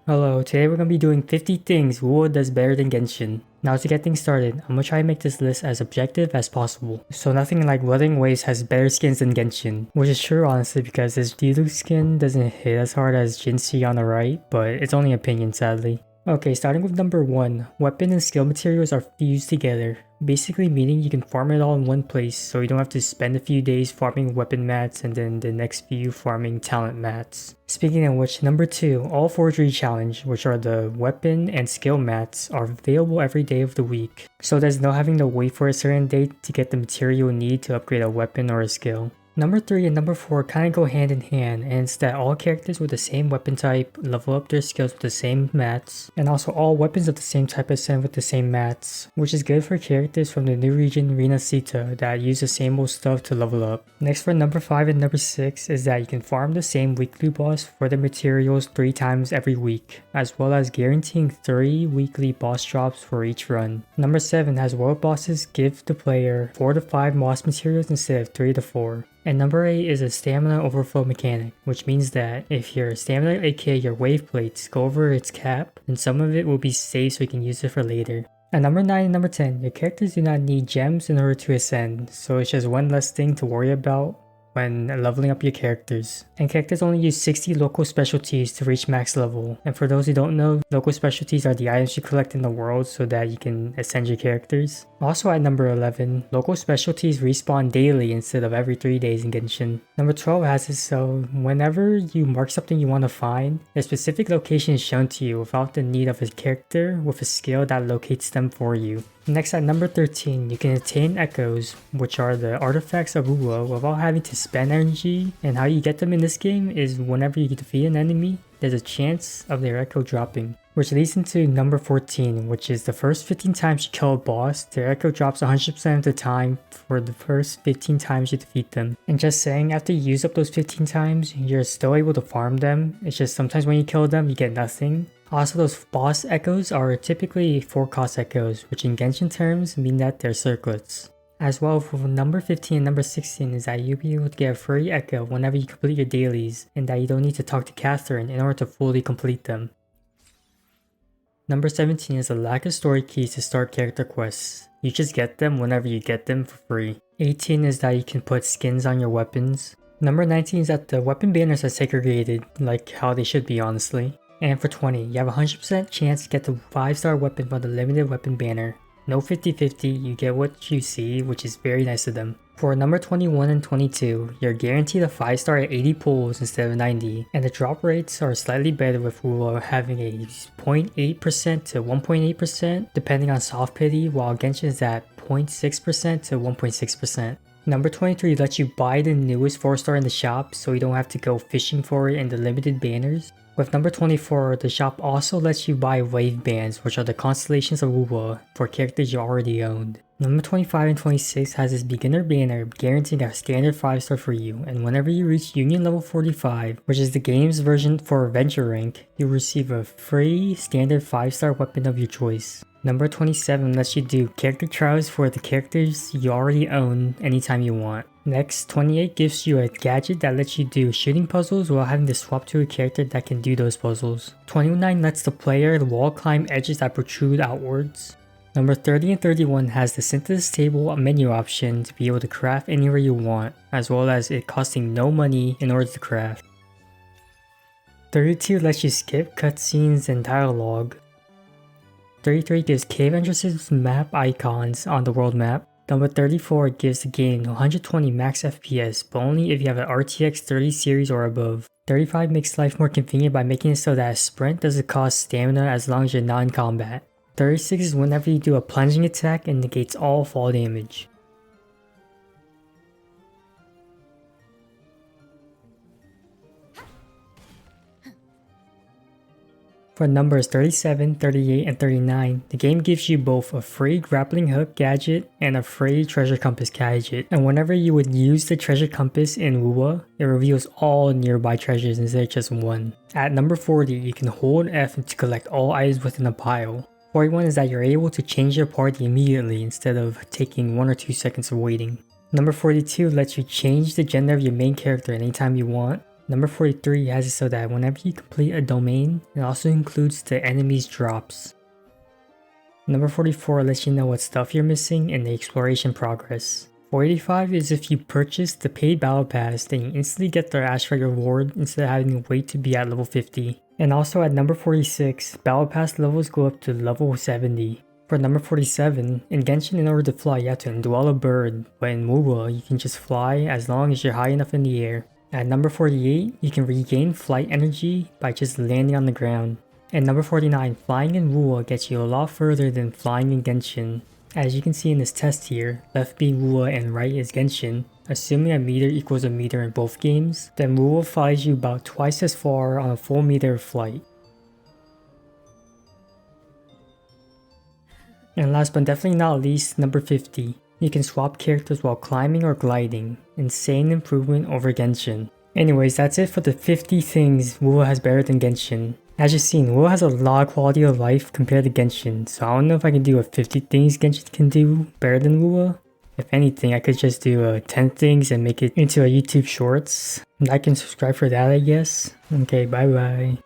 Hello, today we're going to be doing 50 things QoL does better than Genshin. Now to get things started, I'm going to try to make this list as objective as possible. So nothing like Wuthering Waves has better skins than Genshin, which is true honestly because this Diluc skin doesn't hit as hard as Jinxie on the right, but it's only opinion sadly. Okay, starting with number 1, weapon and skill materials are fused together, basically meaning you can farm it all in one place so you don't have to spend a few days farming weapon mats and then the next few farming talent mats. Speaking of which, number 2, all forgery challenge, which are the weapon and skill mats, are available every day of the week, so there's no having to wait for a certain date to get the material you need to upgrade a weapon or a skill. Number 3 and number 4 kind of go hand in hand, and it's that all characters with the same weapon type level up their skills with the same mats, and also all weapons of the same type ascend with the same mats, which is good for characters from the new region Renacita that use the same old stuff to level up. Next for number 5 and number 6 is that you can farm the same weekly boss for the materials 3 times every week, as well as guaranteeing 3 weekly boss drops for each run. Number 7 has world bosses give the player 4 to 5 moss materials instead of 3 to 4. And number 8 is a stamina overflow mechanic, which means that if your stamina aka your wave plates go over its cap, then some of it will be saved so you can use it for later. At number 9 and number 10, your characters do not need gems in order to ascend, so it's just one less thing to worry about when leveling up your characters. And characters only use 60 local specialties to reach max level. And for those who don't know, local specialties are the items you collect in the world so that you can ascend your characters. Also at number 11, local specialties respawn daily instead of every 3 days in Genshin. Number 12 has it so whenever you mark something you want to find, a specific location is shown to you without the need of a character with a skill that locates them for you. Next at number 13, you can attain echoes, which are the artifacts of QoL without having to spend energy, and how you get them in this game is whenever you defeat an enemy, there's a chance of their echo dropping. Which leads into number 14, which is the first 15 times you kill a boss, their echo drops 100% of the time for the first 15 times you defeat them. And just saying, after you use up those 15 times, you're still able to farm them, it's just sometimes when you kill them, you get nothing. Also, those boss echoes are typically 4 cost echoes, which in Genshin terms mean that they're circlets. As well, for number 15 and number 16 is that you'll be able to get a free echo whenever you complete your dailies, and that you don't need to talk to Catherine in order to fully complete them. Number 17 is the lack of story keys to start character quests. You just get them whenever you get them for free. 18 is that you can put skins on your weapons. Number 19 is that the weapon banners are segregated, like how they should be honestly. And for 20, you have a 100% chance to get the 5-star weapon from the limited weapon banner. No 50-50, you get what you see, which is very nice of them. For number 21 and 22, you're guaranteed a 5-star at 80 pulls instead of 90, and the drop rates are slightly better with QoL having a 0.8% to 1.8% depending on soft pity, while Genshin is at 0.6% to 1.6%. Number 23 lets you buy the newest 4-star in the shop so you don't have to go fishing for it in the limited banners. With number 24, the shop also lets you buy wave bands, which are the constellations of QoL for characters you already owned. Number 25 and 26 has this beginner banner guaranteeing a standard 5-star for you, and whenever you reach Union level 45, which is the game's version for Adventure rank, you'll receive a free standard 5-star weapon of your choice. Number 27 lets you do character trials for the characters you already own anytime you want. Next, 28 gives you a gadget that lets you do shooting puzzles without having to swap to a character that can do those puzzles. 29 lets the player wall climb edges that protrude outwards. Number 30 and 31 has the synthesis table menu option to be able to craft anywhere you want, as well as it costing no money in order to craft. 32 lets you skip cutscenes and dialogue. 33 gives cave entrances map icons on the world map. Number 34 gives the game 120 max FPS, but only if you have an RTX 30 series or above. 35 makes life more convenient by making it so that a sprint doesn't cost stamina as long as you're not in combat. 36 is whenever you do a plunging attack and negates all fall damage. For numbers 37, 38, and 39, the game gives you both a free grappling hook gadget and a free treasure compass gadget. And whenever you would use the treasure compass in QoL, it reveals all nearby treasures instead of just one. At number 40, you can hold F to collect all items within a pile. 41 is that you're able to change your party immediately instead of taking 1 or 2 seconds of waiting. Number 42 lets you change the gender of your main character anytime you want. Number 43 has it so that whenever you complete a domain, it also includes the enemy's drops. Number 44 lets you know what stuff you're missing in the exploration progress. 485 is if you purchase the paid battle pass, then you instantly get the Asteroid reward instead of having to wait to be at level 50. And also at number 46, battle pass levels go up to level 70. For number 47, in Genshin in order to fly you have to indwell a bird, but in WoW you can just fly as long as you're high enough in the air. At number 48, you can regain flight energy by just landing on the ground. And number 49, flying in WoW gets you a lot further than flying in Genshin. As you can see in this test here, left being WoW and right is Genshin. Assuming a meter equals a meter in both games, then WoW flies you about twice as far on a full meter of flight. And last but definitely not least, number 50. You can swap characters while climbing or gliding. Insane improvement over Genshin. Anyways, that's it for the 50 things WoW has better than Genshin. As you've seen, WoW has a lot of quality of life compared to Genshin, so I don't know if I can do a 50 things Genshin can do better than WoW. If anything, I could just do 10 things and make it into a YouTube Shorts. Like and subscribe for that, I guess. Okay, bye bye.